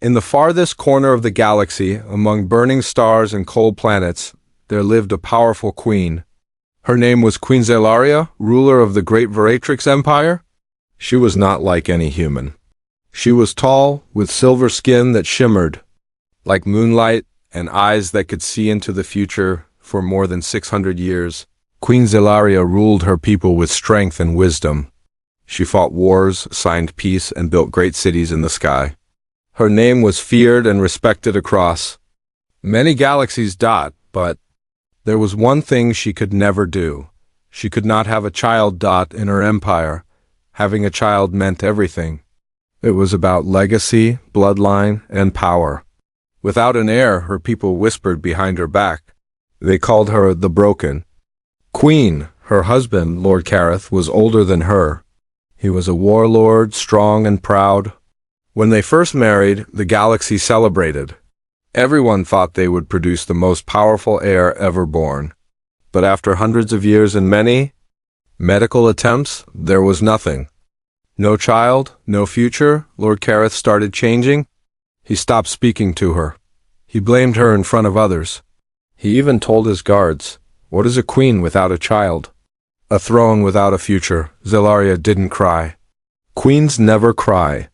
In the farthest corner of the galaxy, among burning stars and cold planets, there lived a powerful queen. Her name was Queen Zelaria, ruler of the great Veratrix Empire. She was not like any human. She was tall, with silver skin that shimmered like moonlight and eyes that could see into the future. For more than 600 years, Queen Zelaria ruled her people with strength and wisdom. She fought wars, signed peace, and built great cities in the sky. Her name was feared and respected across many galaxies. But there was one thing she could never do. She could not have a child. In her empire, having a child meant everything. It was about legacy, bloodline, and power. Without an heir, her people whispered behind her back. They called her the Broken Queen. Her husband, Lord Kareth, was older than her. He was a warlord, strong and proud. When they first married, the galaxy celebrated. Everyone thought they would produce the most powerful heir ever born. But after hundreds of years and many medical attempts, there was nothing. No child, no future. Lord Kareth started changing. He stopped speaking to her. He blamed her in front of others. He even told his guards, "What is a queen without a child? A throne without a future?" Zelaria didn't cry. Queens never cry.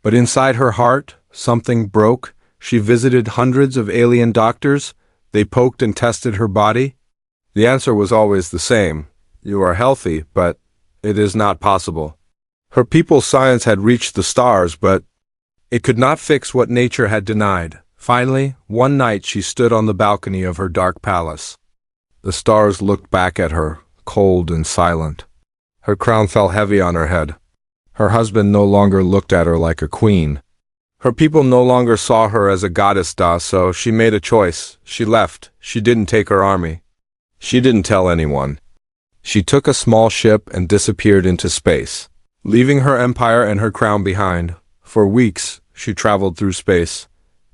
But inside her heart, something broke. She visited hundreds of alien doctors. They poked and tested her body. The answer was always the same. You are healthy, but it is not possible. Her people's science had reached the stars, but it could not fix what nature had denied. Finally, one night she stood on the balcony of her dark palace. The stars looked back at her, cold and silent. Her crown fell heavy on her head. Her husband no longer looked at her like a queen. Her people no longer saw her as a goddess, so she made a choice. She left. She didn't take her army. She didn't tell anyone. She took a small ship and disappeared into space, leaving her empire and her crown behind. For weeks, she traveled through space.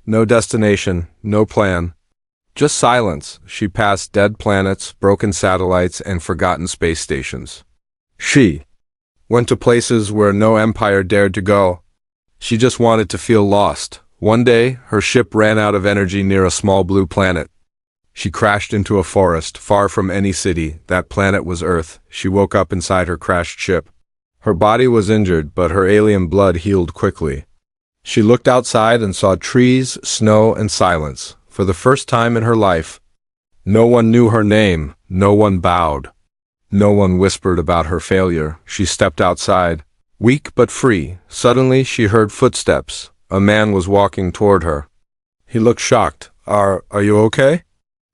No destination, no plan. Just silence. She passed dead planets, broken satellites, and forgotten space stations. She went to places where no empire dared to go. She just wanted to feel lost. One day, her ship ran out of energy near a small blue planet. She crashed into a forest, far from any city. That planet was Earth. She woke up inside her crashed ship. Her body was injured, but her alien blood healed quickly. She looked outside and saw trees, snow, and silence. For the first time in her life, no one knew her name. No one bowed. No one whispered about her failure. She stepped outside, weak but free. Suddenly, she heard footsteps. A man was walking toward her. He looked shocked. Are you okay?"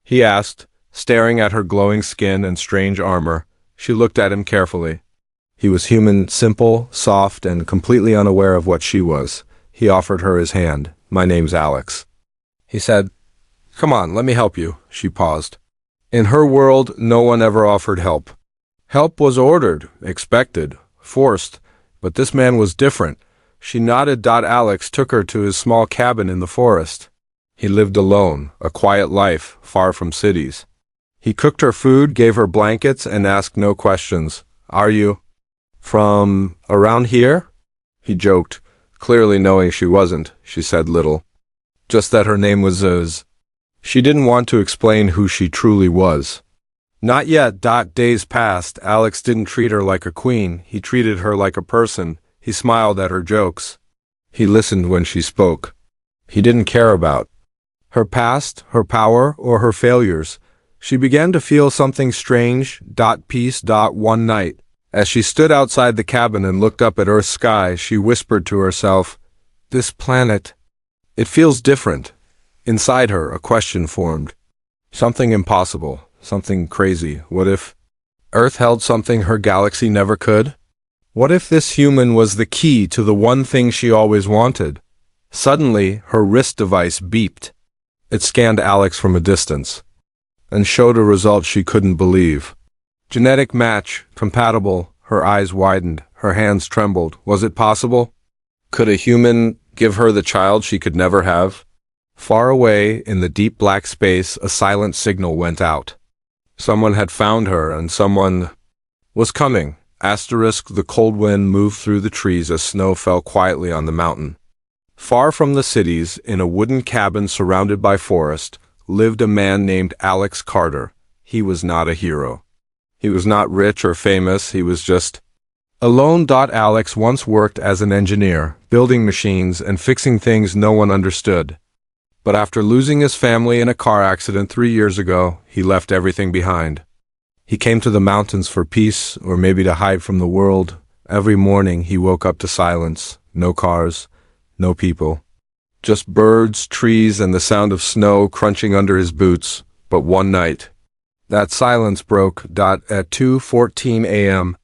he asked, staring at her glowing skin and strange armor. She looked at him carefully. He was human, simple, soft, and completely unaware of what she was. He offered her his hand. "My name's Alex." He said, "Come on, let me help you." She paused. In her world, no one ever offered help. Help was ordered, expected, forced, but this man was different. She nodded. Alex took her to his small cabin in the forest. He lived alone, a quiet life, far from cities. He cooked her food, gave her blankets, and asked no questions. "Are you from around here?" He joked, clearly knowing she wasn't. She said little, just that her name was Uz. She didn't want to explain who she truly was. Not yet. Days passed. Alex didn't treat her like a queen. He treated her like a person. He smiled at her jokes. He listened when she spoke. He didn't care about her past, her power, or her failures. She began to feel something strange. Peace. One night, as she stood outside the cabin and looked up at Earth's sky, she whispered to herself, "This planet, it feels different." Inside her, a question formed. Something impossible, something crazy. What if Earth held something her galaxy never could? What if this human was the key to the one thing she always wanted? Suddenly, her wrist device beeped. It scanned Alex from a distance and showed a result she couldn't believe. Genetic match, compatible. Her eyes widened. Her hands trembled. Was it possible? Could a human give her the child she could never have? Far away, in the deep black space, a silent signal went out. Someone had found her, and someone was coming. The cold wind moved through the trees as snow fell quietly on the mountain. Far from the cities, in a wooden cabin surrounded by forest, lived a man named Alex Carter. He was not a hero. He was not rich or famous, he was just alone. Alex once worked as an engineer, building machines and fixing things no one understood. But after losing his family in a car accident 3 years ago, he left everything behind. He came to the mountains for peace, or maybe to hide from the world. Every morning he woke up to silence, no cars, no people. Just birds, trees, and the sound of snow crunching under his boots. But one night, that silence broke. At 2:14 a.m.,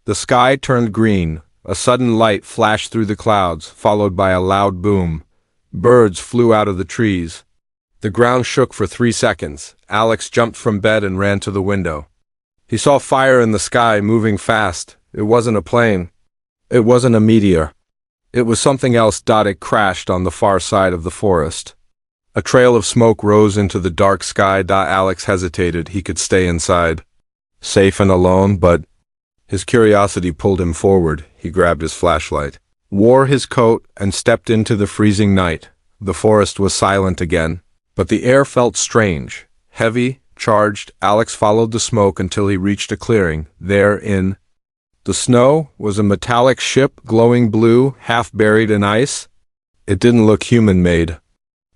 the sky turned green. A sudden light flashed through the clouds, followed by a loud boom. Birds flew out of the trees. The ground shook for 3 seconds. Alex jumped from bed and ran to the window. He saw fire in the sky, moving fast. It wasn't a plane. It wasn't a meteor. It was something else. It crashed on the far side of the forest. A trail of smoke rose into the dark sky. Alex hesitated. He could stay inside, safe and alone, but his curiosity pulled him forward. He grabbed his flashlight, wore his coat, and stepped into the freezing night. The forest was silent again, but the air felt strange, heavy, charged. Alex followed the smoke until he reached a clearing. There, in the snow, was a metallic ship, glowing blue, half buried in ice. It didn't look human-made.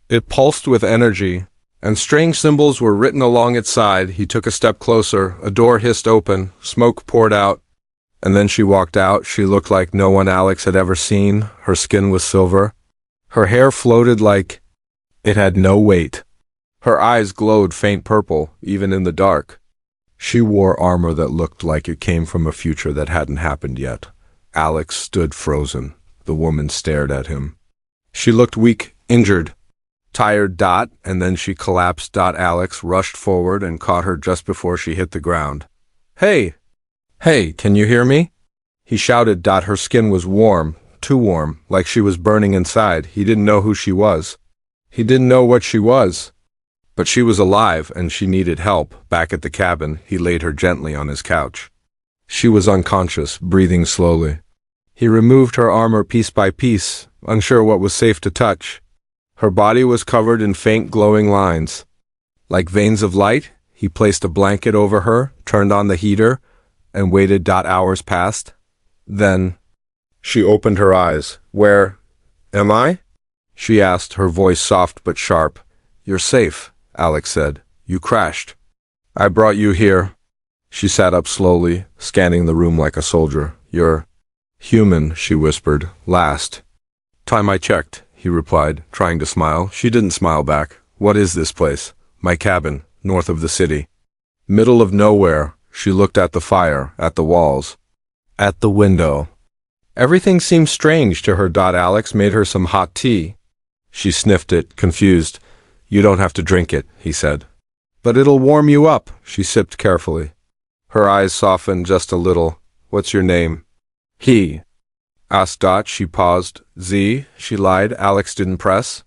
It pulsed with energy, and strange symbols were written along its side. He took a step closer. A door hissed open. Smoke poured out. And then she walked out. She looked like no one Alex had ever seen. Her skin was silver. Her hair floated like it had no weight. Her eyes glowed faint purple, even in the dark. She wore armor that looked like it came from a future that hadn't happened yet. Alex stood frozen. The woman stared at him. She looked weak, injured, tired. And then she collapsed. Alex rushed forward and caught her just before she hit the ground. Hey! Hey, can you hear me? He shouted. Her skin was warm, too warm, like she was burning inside. He didn't know who she was. He didn't know what she was. But she was alive, and she needed help. Back at the cabin, he laid her gently on his couch. She was unconscious, breathing slowly. He removed her armor piece by piece, unsure what was safe to touch. Her body was covered in faint glowing lines. Like veins of light, he placed a blanket over her, turned on the heater, and waited. Hours passed. Then she opened her eyes. Where am I? She asked, her voice soft but sharp. You're safe, Alex said. You crashed. I brought you here. She sat up slowly, scanning the room like a soldier. You're human, she whispered. Last time I checked, he replied, trying to smile. She didn't smile back. What is this place? My cabin, north of the city. Middle of nowhere. She looked at the fire, at the walls, at the window. Everything seemed strange to her. Alex made her some hot tea. She sniffed it, confused. You don't have to drink it, he said. But it'll warm you up, she sipped carefully. Her eyes softened just a little. What's your name? He asked. She paused. Z, she lied. Alex didn't press.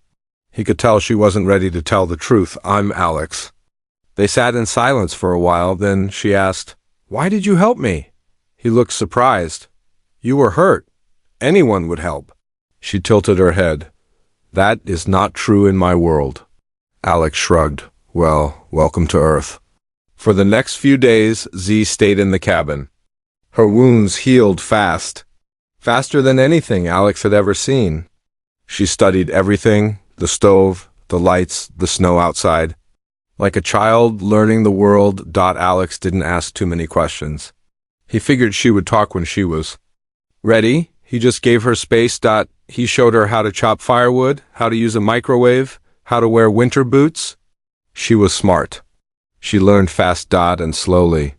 He could tell she wasn't ready to tell the truth. I'm Alex. They sat in silence for a while, then she asked, Why did you help me? He looked surprised. You were hurt. Anyone would help. She tilted her head. That is not true in my world. Alex shrugged. Well, welcome to Earth. For the next few days, Z stayed in the cabin. Her wounds healed fast. Faster than anything Alex had ever seen. She studied everything, the stove, the lights, the snow outside. Like a child learning the world. Alex didn't ask too many questions. He figured she would talk when she was ready. He just gave her space. He showed her how to chop firewood, how to use a microwave, how to wear winter boots. She was smart. She learned fast. And slowly.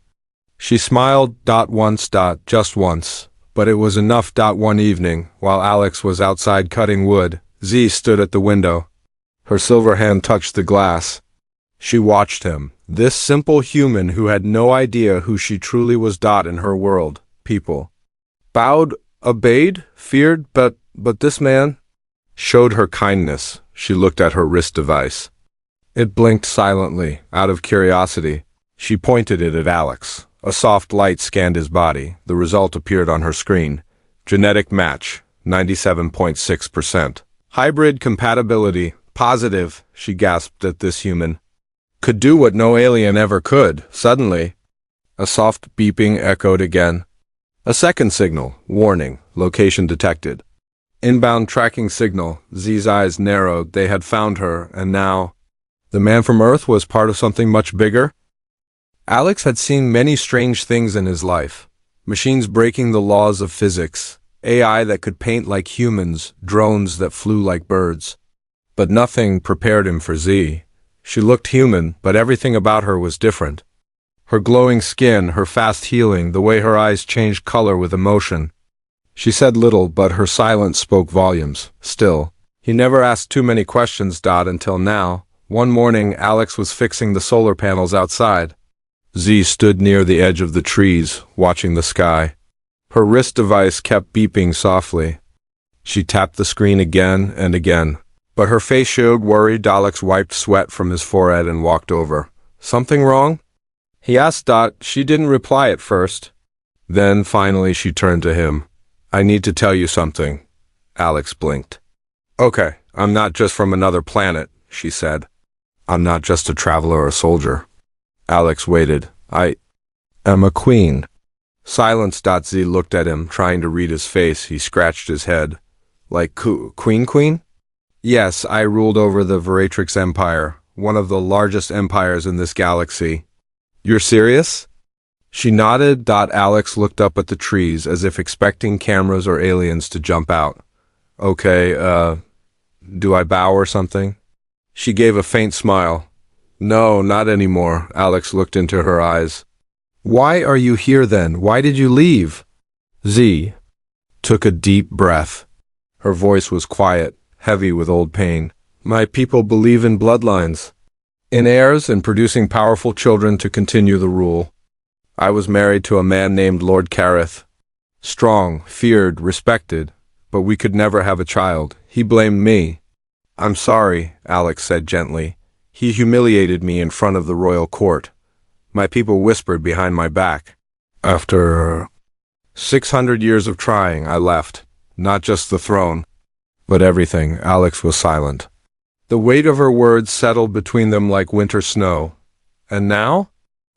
She smiled. Once. Just once. But it was enough. One evening, while Alex was outside cutting wood, Z stood at the window. Her silver hand touched the glass. She watched him, this simple human who had no idea who she truly was. In her world, people bowed, obeyed, feared, but this man showed her kindness. She looked at her wrist device. It blinked silently, out of curiosity. She pointed it at Alex. A soft light scanned his body. The result appeared on her screen. Genetic match, 97.6%. Hybrid compatibility. Positive, she gasped at this human. Could do what no alien ever could. Suddenly, a soft beeping echoed again. A second signal. Warning. Location detected. Inbound tracking signal. Z's eyes narrowed. They had found her, and now the man from Earth was part of something much bigger? Alex had seen many strange things in his life. Machines breaking the laws of physics, AI that could paint like humans, drones that flew like birds. But nothing prepared him for Z. She looked human, but everything about her was different. Her glowing skin, her fast healing, the way her eyes changed color with emotion. She said little, but her silence spoke volumes. Still, he never asked too many questions, until now. One morning, Alex was fixing the solar panels outside. Z stood near the edge of the trees, watching the sky. Her wrist device kept beeping softly. She tapped the screen again and again. But her face showed worry. Alex wiped sweat from his forehead and walked over. Something wrong? He asked. She didn't reply at first. Then, finally, she turned to him. I need to tell you something. Alex blinked. Okay, I'm not just from another planet, she said. I'm not just a traveler or a soldier. Alex waited. I am a queen. Silence. Z looked at him, trying to read his face. He scratched his head. Like queen? Yes, I ruled over the Veratrix Empire, one of the largest empires in this galaxy. You're serious? She nodded. Alex looked up at the trees as if expecting cameras or aliens to jump out. Okay, do I bow or something? She gave a faint smile. No, not anymore. Alex looked into her eyes. Why are you here then? Why did you leave? Z took a deep breath. Her voice was quiet, heavy with old pain. My people believe in bloodlines, in heirs and producing powerful children to continue the rule. I was married to a man named Lord Kareth. Strong, feared, respected, but we could never have a child. He blamed me. I'm sorry, Alex said gently. He humiliated me in front of the royal court. My people whispered behind my back. After 600 years of trying, I left. Not just the throne, but everything. Alex was silent. The weight of her words settled between them like winter snow. And now?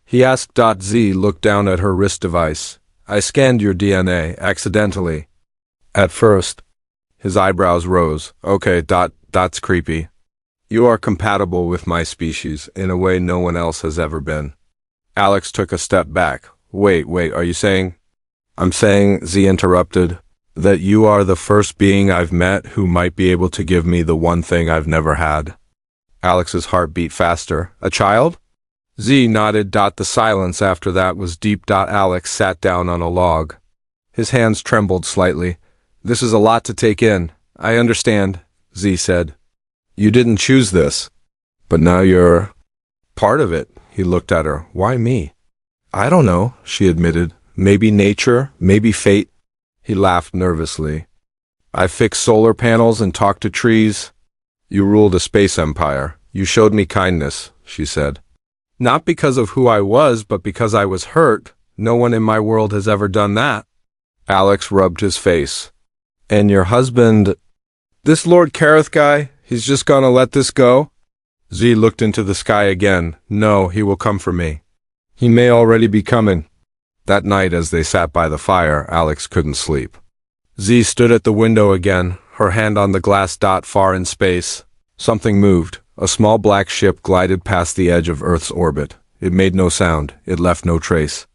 He asked. Z looked down at her wrist device. I scanned your DNA, accidentally. At first. His eyebrows rose. Okay, that's creepy. You are compatible with my species in a way no one else has ever been. Alex took a step back. Wait, are you saying? I'm saying, Z interrupted, that you are the first being I've met who might be able to give me the one thing I've never had. Alex's heart beat faster. A child? Z nodded. The silence after that was deep. Alex sat down on a log. His hands trembled slightly. This is a lot to take in. I understand, Z said. You didn't choose this, but now you're part of it. He looked at her. Why me? I don't know, she admitted. Maybe nature, maybe fate. He laughed nervously. I fixed solar panels and talked to trees. You ruled a space empire. You showed me kindness, she said. Not because of who I was, but because I was hurt. No one in my world has ever done that. Alex rubbed his face. And your husband, this Lord Kareth guy, he's just gonna let this go? Z looked into the sky again. No, he will come for me. He may already be coming. That night as they sat by the fire, Alex couldn't sleep. Z stood at the window again, her hand on the glass. Far in space. Something moved. A small black ship glided past the edge of Earth's orbit. It made no sound. It left no trace.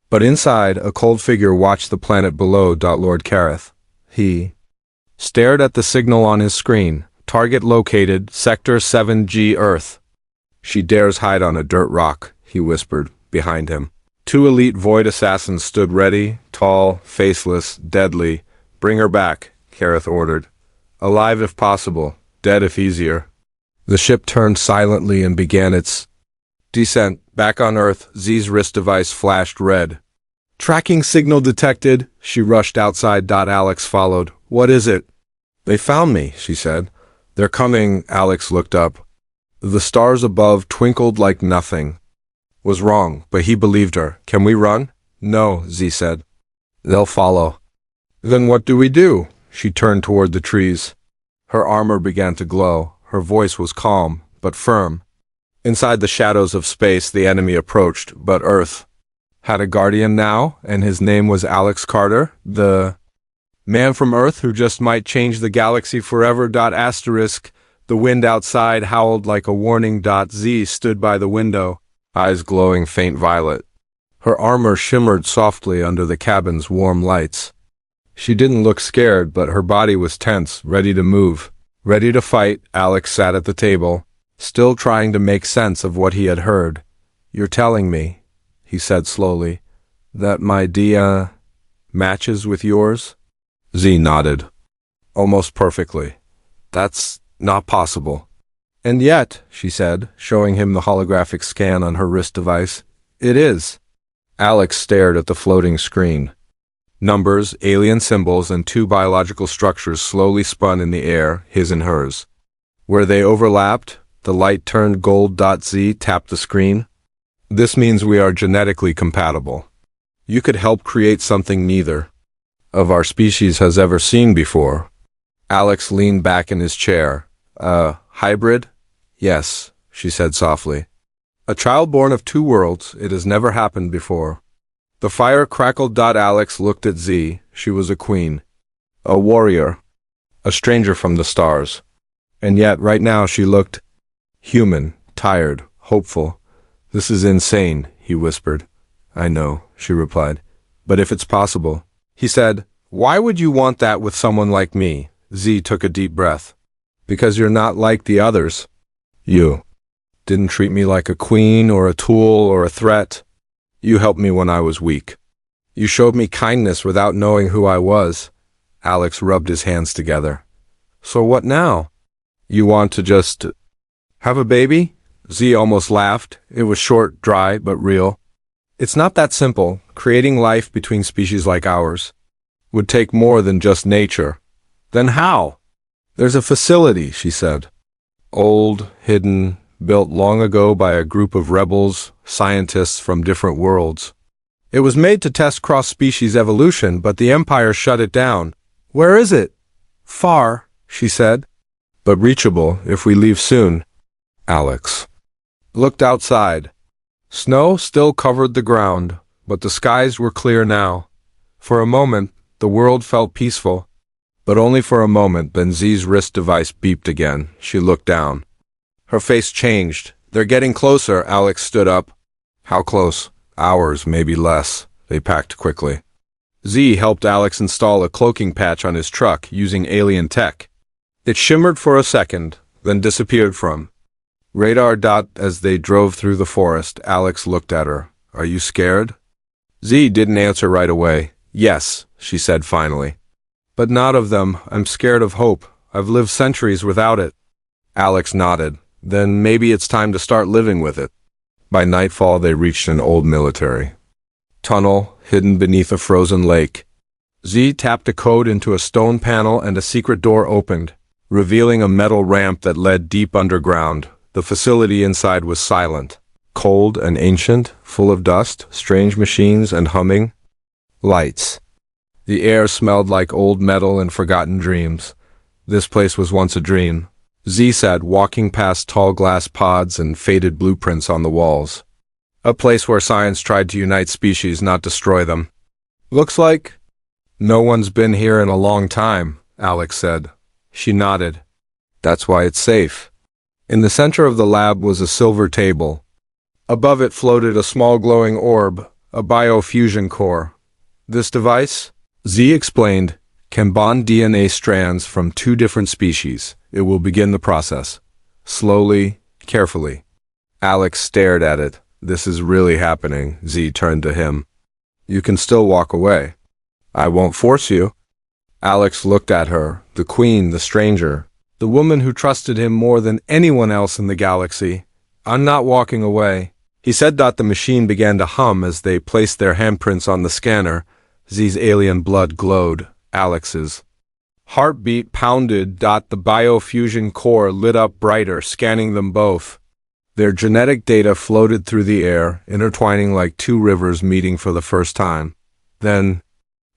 But inside, a cold figure watched the planet below. Lord Kareth. He stared at the signal on his screen. Target located, Sector 7G Earth. She dares hide on a dirt rock, he whispered, behind him. 2 elite void assassins stood ready, tall, faceless, deadly. Bring her back, Kareth ordered. Alive if possible, dead if easier. The ship turned silently and began its descent. Back on Earth, Z's wrist device flashed red. Tracking signal detected. She rushed outside. Alex followed. What is it? They found me, she said. They're coming. Alex looked up. The stars above twinkled like nothing. Was wrong, but he believed her. Can we run? No, Z said. They'll follow. Then what do we do? She turned toward the trees. Her armor began to glow. Her voice was calm, but firm. Inside the shadows of space, the enemy approached, but Earth had a guardian now, and his name was Alex Carter, the man from Earth who just might change the galaxy forever. Asterisk. The wind outside howled like a warning. Z stood by the window, eyes glowing faint violet. Her armor shimmered softly under the cabin's warm lights. She didn't look scared, but her body was tense, ready to move, ready to fight. Alex sat at the table, still trying to make sense of what he had heard. "You're telling me," he said slowly, "that my dia matches with yours?" Z nodded. "Almost perfectly. That's not possible." "And yet," she said, showing him the holographic scan on her wrist device, "it is." Alex stared at the floating screen. Numbers, alien symbols, and two biological structures slowly spun in the air, his and hers. Where they overlapped, the light turned gold. Z tapped the screen. "This means we are genetically compatible. You could help create something neither of our species has ever seen before." Alex leaned back in his chair. Hybrid?" "Yes," she said softly. "A child born of two worlds. It has never happened before." The fire crackled. Alex looked at Z. She was a queen, a warrior, a stranger from the stars. And yet, right now, she looked human, tired, hopeful. "This is insane," he whispered. "I know," she replied. "But if it's possible." He said, "Why would you want that with someone like me?" Z took a deep breath. "Because you're not like the others. You didn't treat me like a queen or a tool or a threat. You helped me when I was weak. You showed me kindness without knowing who I was." Alex rubbed his hands together. "So what now? You want to just have a baby?" Z almost laughed. It was short, dry, but real. "It's not that simple. Creating life between species like ours would take more than just nature." "Then how?" "There's a facility," she said. "Old, hidden, built long ago by a group of rebels, scientists from different worlds. It was made to test cross-species evolution, but the Empire shut it down." "Where is it?" "Far," she said, "but reachable if we leave soon." Alex looked outside. Snow still covered the ground, but the skies were clear now. For a moment, the world felt peaceful. But only for a moment. Then Z's wrist device beeped again. She looked down. Her face changed. "They're getting closer." Alex stood up. "How close?" "Hours, maybe less." They packed quickly. Z helped Alex install a cloaking patch on his truck using alien tech. It shimmered for a second, then disappeared from radar. As they drove through the forest, Alex looked at her. "Are you scared?" Z didn't answer right away. "Yes," she said finally. "But not of them. I'm scared of hope. I've lived centuries without it." Alex nodded. "Then maybe it's time to start living with it." By nightfall, they reached an old military tunnel hidden beneath a frozen lake. Z tapped a code into a stone panel and a secret door opened, revealing a metal ramp that led deep underground. The facility inside was silent, cold and ancient, full of dust, strange machines, and humming lights. The air smelled like old metal and forgotten dreams. This place was once a dream. Z said, walking past tall glass pods and faded blueprints on the walls. A place where science tried to unite species, not destroy them. "Looks like no one's been here in a long time," Alex said. She nodded. "That's why it's safe." In the center of the lab was a silver table. Above it floated a small glowing orb, a biofusion core. "This device," Z explained, "can bond DNA strands from two different species. It will begin the process. Slowly, carefully." Alex stared at it. "This is really happening." Z turned to him. "You can still walk away. I won't force you." Alex looked at her, the queen, the stranger, the woman who trusted him more than anyone else in the galaxy. "I'm not walking away," he said. The machine began to hum as they placed their handprints on the scanner. Z's alien blood glowed. Alex's heartbeat pounded. The biofusion core lit up brighter, scanning them both. Their genetic data floated through the air, intertwining like two rivers meeting for the first time. Then,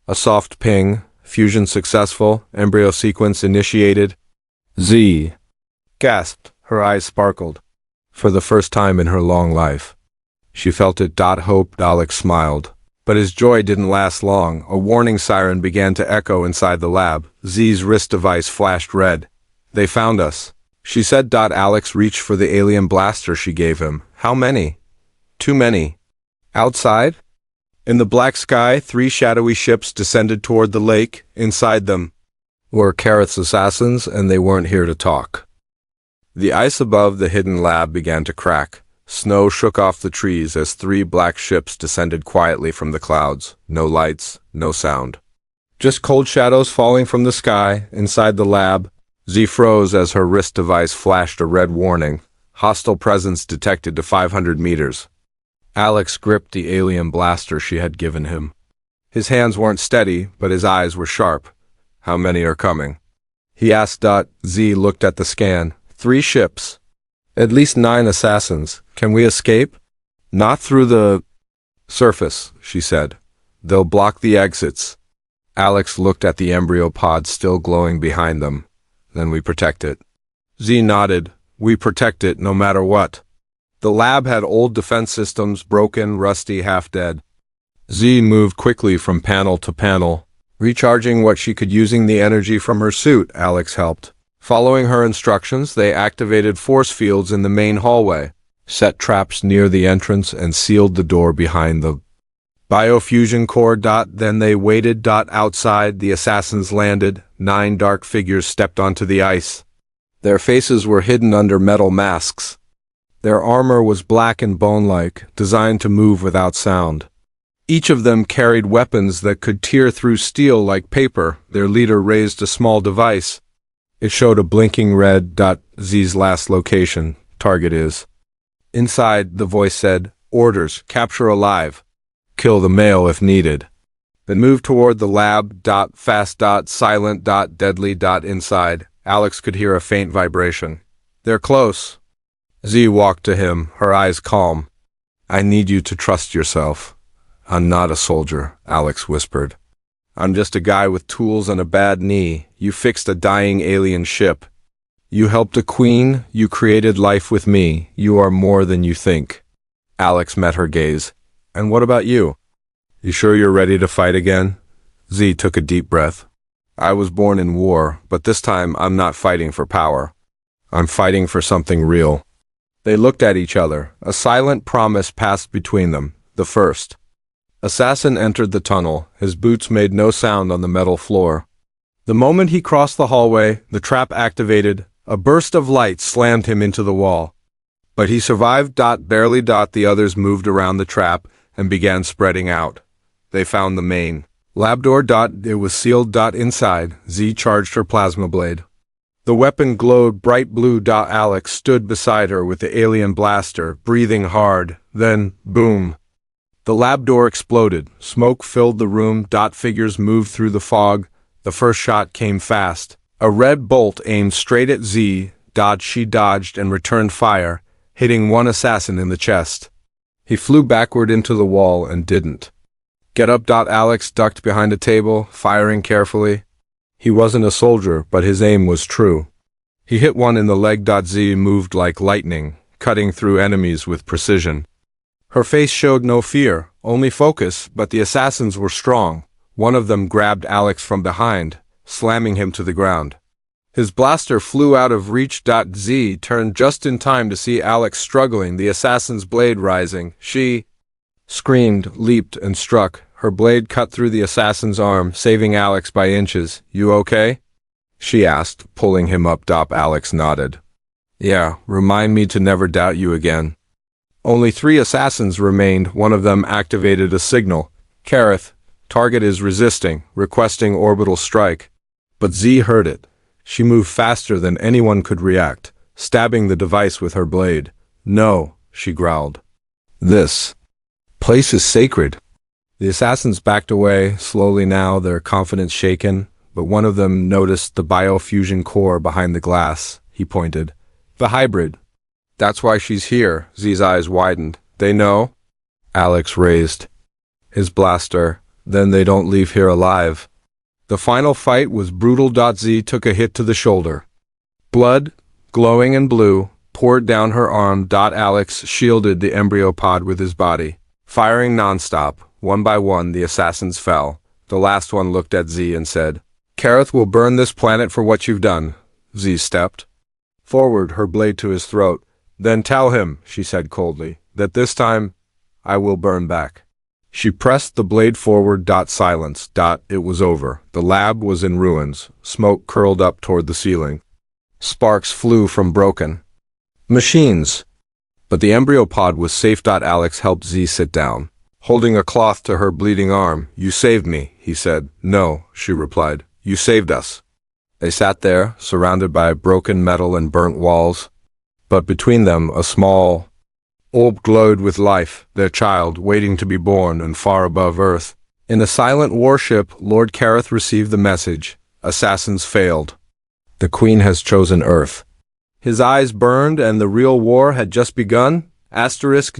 a soft ping, fusion successful, embryo sequence initiated. Z gasped. Her eyes sparkled. For the first time in her long life. She felt it. Hope. Alex smiled. But his joy didn't last long. A warning siren began to echo inside the lab. Z's wrist device flashed red. They found us, she said. Alex reached for the alien blaster she gave him. How many? Too many. Outside? In the black sky, 3 shadowy ships descended toward the lake. Inside them were Kareth's assassins, and they weren't here to talk. The ice above the hidden lab began to crack. Snow shook off the trees as 3 black ships descended quietly from the clouds. No lights, no sound. Just cold shadows falling from the sky. Inside the lab, Z froze as her wrist device flashed a red warning. Hostile presence detected to 500 meters. Alex gripped the alien blaster she had given him. His hands weren't steady, but his eyes were sharp. How many are coming? He asked. Z looked at the scan. 3 ships. At least 9 assassins. Can we escape? Not through the surface, she said. They'll block the exits. Alex looked at the embryo pod still glowing behind them. Then we protect it. Z nodded. We protect it no matter what. The lab had old defense systems, broken, rusty, half-dead. Z moved quickly from panel to panel, recharging what she could using the energy from her suit. Alex helped. Following her instructions, they activated force fields in the main hallway, set traps near the entrance, and sealed the door behind the biofusion core. Then they waited. Outside, the assassins landed. 9 dark figures stepped onto the ice. Their faces were hidden under metal masks. Their armor was black and bone-like, designed to move without sound. Each of them carried weapons that could tear through steel like paper. Their leader raised a small device. It showed a blinking red. Z's last location. Target is. Inside, the voice said, Orders, capture alive. Kill the male if needed. Then move toward the lab. Fast. Silent. Deadly. Inside, Alex could hear a faint vibration. They're close. Z walked to him, her eyes calm. I need you to trust yourself. I'm not a soldier, Alex whispered. I'm just a guy with tools and a bad knee. You fixed a dying alien ship. You helped a queen. You created life with me. You are more than you think. Alex met her gaze. And what about you? You sure you're ready to fight again? Z took a deep breath. I was born in war, but this time I'm not fighting for power. I'm fighting for something real. They looked at each other. A silent promise passed between them. The first assassin entered the tunnel. His boots made no sound on the metal floor. The moment he crossed the hallway, the trap activated. A burst of light slammed him into the wall. But he survived. Barely. The others moved around the trap and began spreading out. They found the main lab door. It was sealed. Inside, Z charged her plasma blade. The weapon glowed bright blue. Alex stood beside her with the alien blaster, breathing hard. Then, boom. The lab door exploded. Smoke filled the room. Figures moved through the fog. The first shot came fast. A red bolt aimed straight at Z. She dodged and returned fire, hitting one assassin in the chest. He flew backward into the wall and didn't get up. Alex ducked behind a table, firing carefully. He wasn't a soldier, but his aim was true. He hit one in the leg. Z moved like lightning, cutting through enemies with precision. Her face showed no fear, only focus, but the assassins were strong. One of them grabbed Alex from behind, slamming him to the ground. His blaster flew out of reach. Z turned just in time to see Alex struggling, the assassin's blade rising. She screamed, leaped, and struck. Her blade cut through the assassin's arm, saving Alex by inches. You okay? She asked, pulling him up. Alex nodded. Yeah, remind me to never doubt you again. Only 3 assassins remained. One of them activated a signal. Kareth, target is resisting, requesting orbital strike. But Z heard it. She moved faster than anyone could react, stabbing the device with her blade. No, she growled. This place is sacred. The assassins backed away, slowly now, their confidence shaken, but one of them noticed the biofusion core behind the glass. He pointed. The hybrid. That's why she's here. Z's eyes widened. They know? Alex raised his blaster. Then they don't leave here alive. The final fight was brutal. Z took a hit to the shoulder. Blood, glowing and blue, poured down her arm. Alex shielded the embryo pod with his body. Firing nonstop, one by one the assassins fell. The last one looked at Z and said, "Kareth will burn this planet for what you've done." Z stepped forward, her blade to his throat. "Then tell him," she said coldly, "that this time I will burn back." She pressed the blade forward. Silence. It was over. The lab was in ruins. Smoke curled up toward the ceiling. Sparks flew from broken machines. But the embryo pod was safe. Alex helped Z sit down, holding a cloth to her bleeding arm. "You saved me," he said. "No," she replied. "You saved us." They sat there, surrounded by broken metal and burnt walls. But between them, a small orb glowed with life, their child waiting to be born, and far above Earth. In a silent warship, Lord Kareth received the message. Assassins failed. The Queen has chosen Earth. His eyes burned, and the real war had just begun.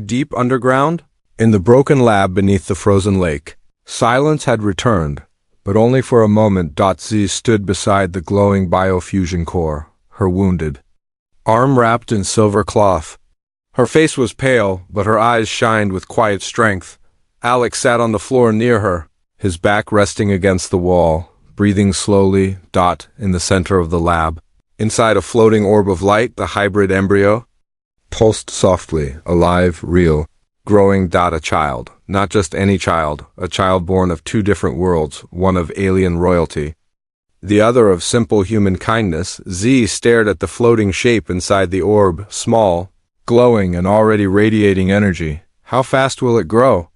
Deep underground. In the broken lab beneath the frozen lake, silence had returned, but only for a moment. Z stood beside the glowing biofusion core, her wounded arm wrapped in silver cloth. Her face was pale, but her eyes shined with quiet strength. Alex sat on the floor near her, his back resting against the wall, breathing slowly. In the center of the lab, inside a floating orb of light, the hybrid embryo pulsed softly, alive, real, growing. A child, not just any child, a child born of two different worlds, one of alien royalty, the other of simple human kindness. Z stared at the floating shape inside the orb, small, glowing, and already radiating energy. "How fast will it grow?"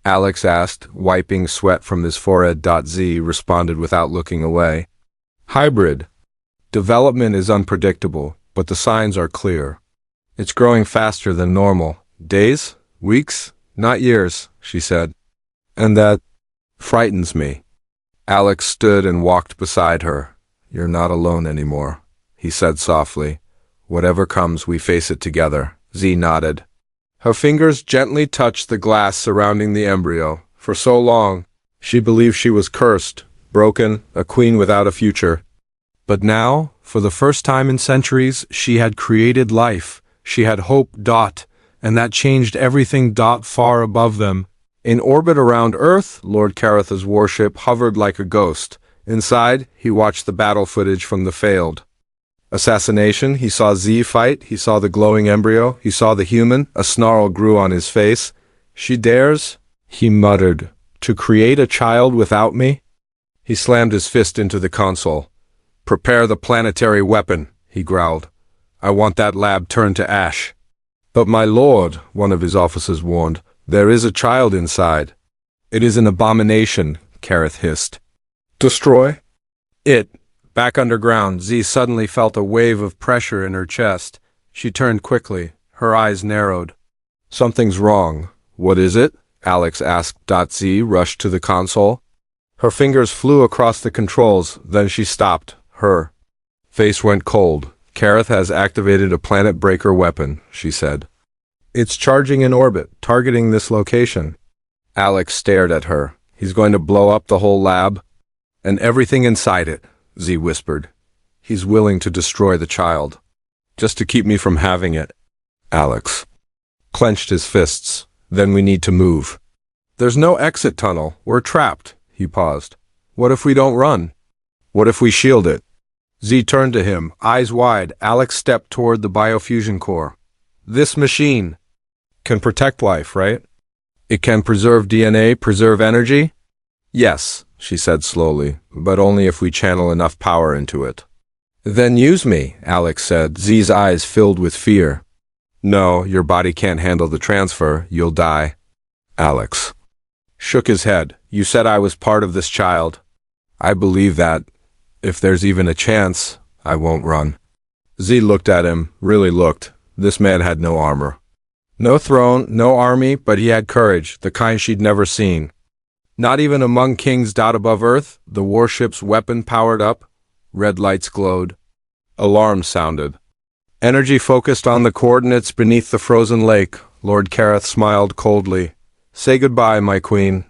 Alex asked, wiping sweat from his forehead. Z responded without looking away. "Hybrid. Development is unpredictable, but the signs are clear. It's growing faster than normal. Days? Weeks? Not years," she said. "And that frightens me." Alex stood and walked beside her. "You're not alone anymore," he said softly. "Whatever comes, we face it together." Z nodded. Her fingers gently touched the glass surrounding the embryo. For so long, she believed she was cursed, broken, a queen without a future. But now, for the first time in centuries, she had created life. She had hope. And that changed everything. Far above them, in orbit around Earth, Lord Kareth's warship hovered like a ghost. Inside, he watched the battle footage from the failed assassination. He saw Z fight. He saw the glowing embryo. He saw the human. A snarl grew on his face. "She dares," he muttered, "to create a child without me?" He slammed his fist into the console. "Prepare the planetary weapon," he growled. "I want that lab turned to ash." "But my lord," one of his officers warned, "there is a child inside." "It is an abomination," Kareth hissed. "Destroy it." Back underground, Z suddenly felt a wave of pressure in her chest. She turned quickly, her eyes narrowed. "Something's wrong. What is it?" Alex asked. Z rushed to the console. Her fingers flew across the controls, then she stopped. Her face went cold. "Kareth has activated a planet breaker weapon," she said. "It's charging in orbit, targeting this location." Alex stared at her. "He's going to blow up the whole lab?" "And everything inside it," Z whispered. "He's willing to destroy the child, just to keep me from having it." Alex clenched his fists. "Then we need to move." "There's no exit tunnel. We're trapped." He paused. "What if we don't run? What if we shield it?" Z turned to him, eyes wide. Alex stepped toward the biofusion core. "This machine can protect life, right? It can preserve DNA, preserve energy?" "Yes," she said slowly, "but only if we channel enough power into it." "Then use me," Alex said, Z's eyes filled with fear. "No, your body can't handle the transfer. You'll die." Alex shook his head. "You said I was part of this child." "I believe that. If there's even a chance, I won't run." Z looked at him, really looked. This man had no armor. No throne, no army, but he had courage, the kind she'd never seen. Not even among kings. Above Earth, the warship's weapon powered up. Red lights glowed. Alarms sounded. Energy focused on the coordinates beneath the frozen lake. Lord Kareth smiled coldly. "Say goodbye, my queen."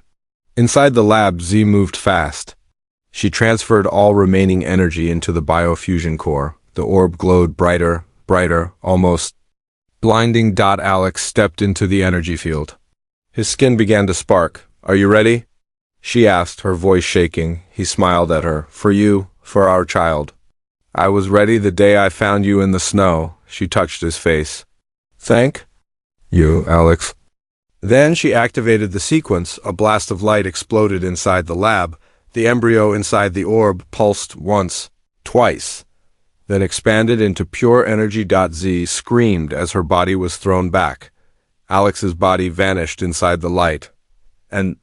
Inside the lab, Z moved fast. She transferred all remaining energy into the biofusion core. The orb glowed brighter, brighter, almost blinding. Alex stepped into the energy field. His skin began to spark. "Are you ready?" she asked, her voice shaking. He smiled at her. "For you, for our child." "I was ready the day I found you in the snow." She touched his face. "Thank you, Alex." Then she activated the sequence. A blast of light exploded inside the lab. The embryo inside the orb pulsed once, twice, then expanded into pure energy. Z screamed as her body was thrown back. Alex's body vanished inside the light. And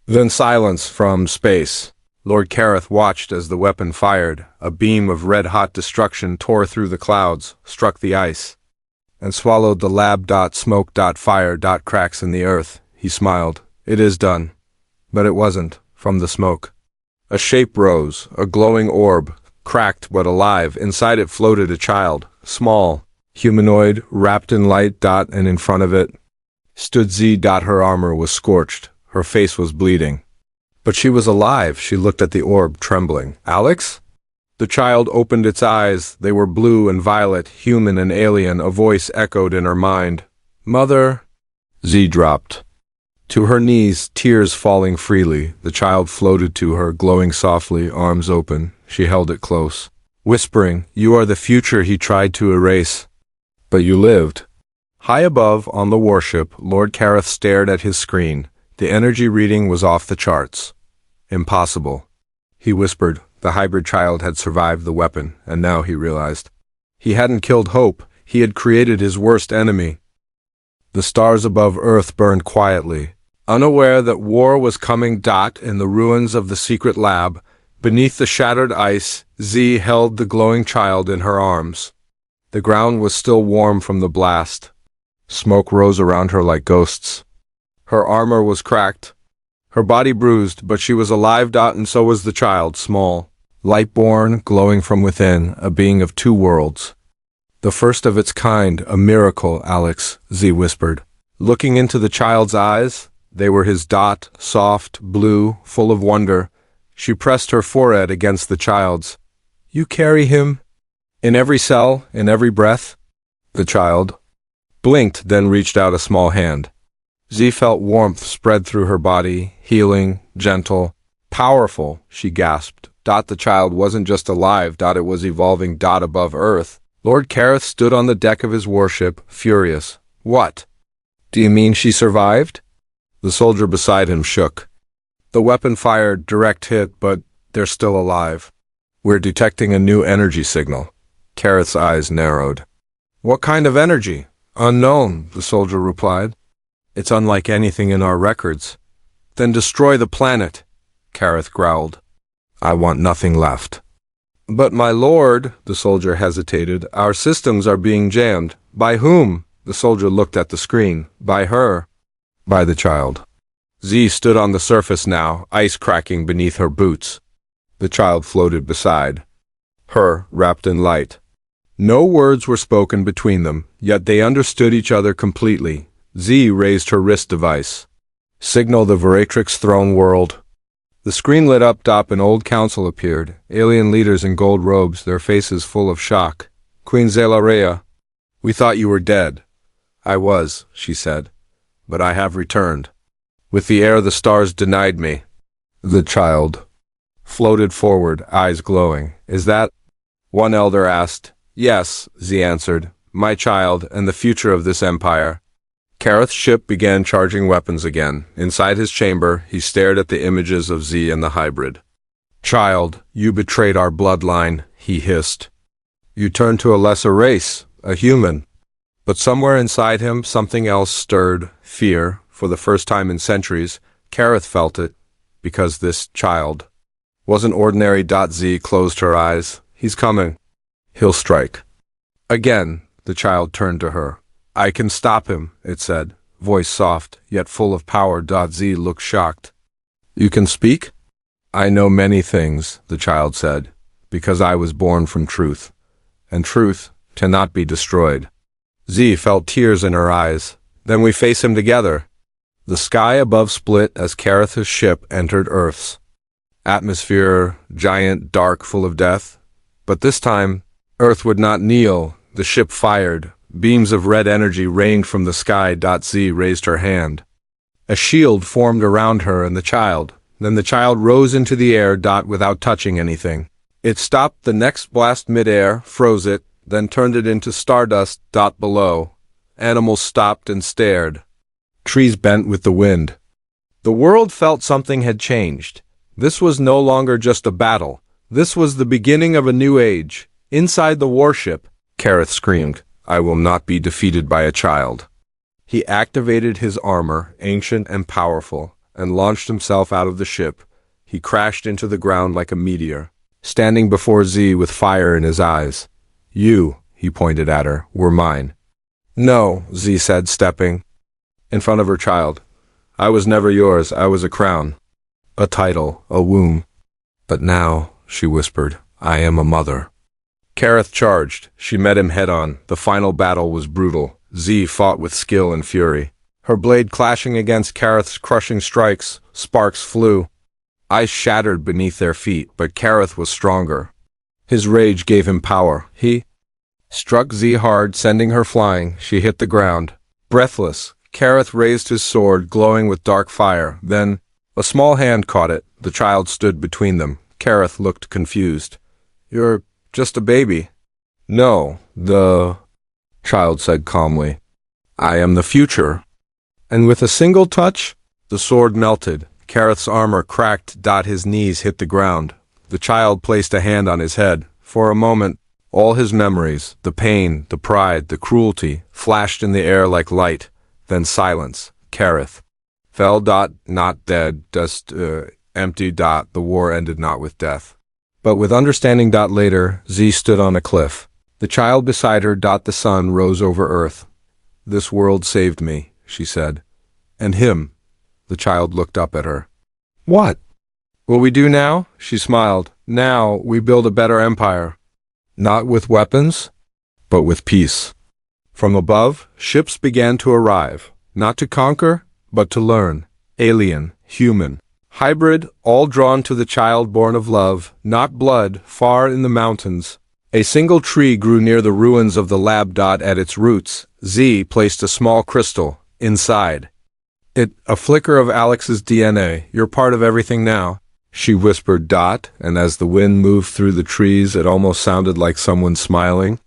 then silence from space. Lord Kareth watched as the weapon fired. A beam of red-hot destruction tore through the clouds, struck the ice, and swallowed the lab. Smoke. Fire. Cracks in the earth. He smiled. "It is done." But it wasn't. From the smoke, a shape rose, a glowing orb, cracked but alive. Inside it floated a child, small, humanoid, wrapped in light. And in front of it stood Z. Her armor was scorched. Her face was bleeding. But she was alive. She looked at the orb, trembling. "Alex?" The child opened its eyes. They were blue and violet, human and alien. A voice echoed in her mind. "Mother." Z dropped to her knees, tears falling freely. The child floated to her, glowing softly, arms open. She held it close, whispering, "You are the future he tried to erase. But you lived." High above, on the warship, Lord Kareth stared at his screen. The energy reading was off the charts. "Impossible," he whispered. The hybrid child had survived the weapon, and now he realized. He hadn't killed Hope. He had created his worst enemy. The stars above Earth burned quietly, unaware that war was coming. In the ruins of the secret lab, beneath the shattered ice, Z held the glowing child in her arms. The ground was still warm from the blast. Smoke rose around her like ghosts. Her armor was cracked, her body bruised, but she was alive. And so was the child, small, light-born, glowing from within, a being of two worlds. "The first of its kind, a miracle, Alex," Z whispered. Looking into the child's eyes, they were his. Soft, blue, full of wonder. She pressed her forehead against the child's. "You carry him in every cell, in every breath?" The child blinked, then reached out a small hand. Z felt warmth spread through her body, healing, gentle, powerful. She gasped. The child wasn't just alive. It was evolving. Above Earth, Lord Kareth stood on the deck of his warship, furious. "What? Do you mean she survived?" The soldier beside him shook. "The weapon fired, direct hit, but they're still alive. We're detecting a new energy signal." Kareth's eyes narrowed. "What kind of energy?" "Unknown," the soldier replied. "It's unlike anything in our records." "Then destroy the planet," Kareth growled. "I want nothing left." "But my lord," the soldier hesitated, "our systems are being jammed." "By whom?" The soldier looked at the screen. "By her." "By the child." Z stood on the surface now, ice cracking beneath her boots. The child floated beside her, wrapped in light. No words were spoken between them, yet they understood each other completely. Z raised her wrist device. "Signal the Veratrix throne world." The screen lit up. An old council appeared, alien leaders in gold robes, their faces full of shock. "Queen Zelarea, we thought you were dead." "I was," she said, "but I have returned. With the air the stars denied me." The child floated forward, eyes glowing. "Is that?" one elder asked. "Yes," Z answered, "my child, and the future of this empire." Kareth's ship began charging weapons again. Inside his chamber, he stared at the images of Z and the hybrid. "Child, you betrayed our bloodline," he hissed. "You turned to a lesser race, a human." But somewhere inside him, something else stirred, fear. For the first time in centuries, Kareth felt it, because this child wasn't ordinary. Z closed her eyes. "He's coming. He'll strike." Again, the child turned to her. "I can stop him," it said, voice soft, yet full of power. Z looked shocked. "You can speak?" "I know many things," the child said, "because I was born from truth, and truth cannot be destroyed." Z felt tears in her eyes. "Then we face him together." The sky above split as Kareth's ship entered Earth's atmosphere, giant, dark, full of death. But this time, Earth would not kneel. The ship fired. Beams of red energy rained from the sky. Z raised her hand. A shield formed around her and the child. Then the child rose into the air. Without touching anything. It stopped the next blast midair, froze it, then turned it into stardust. Below. Animals stopped and stared. Trees bent with the wind. The world felt something had changed. This was no longer just a battle. This was the beginning of a new age. Inside the warship, Kareth screamed, "I will not be defeated by a child." He activated his armor, ancient and powerful, and launched himself out of the ship. He crashed into the ground like a meteor, standing before Z with fire in his eyes. "You," he pointed at her, "were mine." "No," Z said, stepping in front of her child. "I was never yours. I was a crown, a title, a womb. But now," she whispered, "I am a mother." Kareth charged. She met him head-on. The final battle was brutal. Z fought with skill and fury. Her blade clashing against Kareth's crushing strikes, sparks flew. Ice shattered beneath their feet, but Kareth was stronger. His rage gave him power. He struck Z hard, sending her flying. She hit the ground. Breathless, Kareth raised his sword, glowing with dark fire. Then, a small hand caught it. The child stood between them. Kareth looked confused. "You're just a baby." "No, the child said calmly. "I am the future." And with a single touch, the sword melted. Kareth's armor cracked. His knees hit the ground. The child placed a hand on his head. For a moment, all his memories, the pain, the pride, the cruelty, flashed in the air like light. Then silence. Kareth fell. Not dead, just empty. The war ended not with death, but with understanding. Later, Z stood on a cliff. The child beside her. The sun rose over Earth. "This world saved me," she said. "And him." The child looked up at her. "What will we do now?" She smiled. "Now we build a better empire. Not with weapons, but with peace." From above, ships began to arrive. Not to conquer, but to learn. Alien, human, hybrid, all drawn to the child born of love, not blood. Far in the mountains, a single tree grew near the ruins of the lab. At its roots, Z placed a small crystal. Inside it, a flicker of Alex's DNA. "You're part of everything now," she whispered. And as the wind moved through the trees, it almost sounded like someone smiling.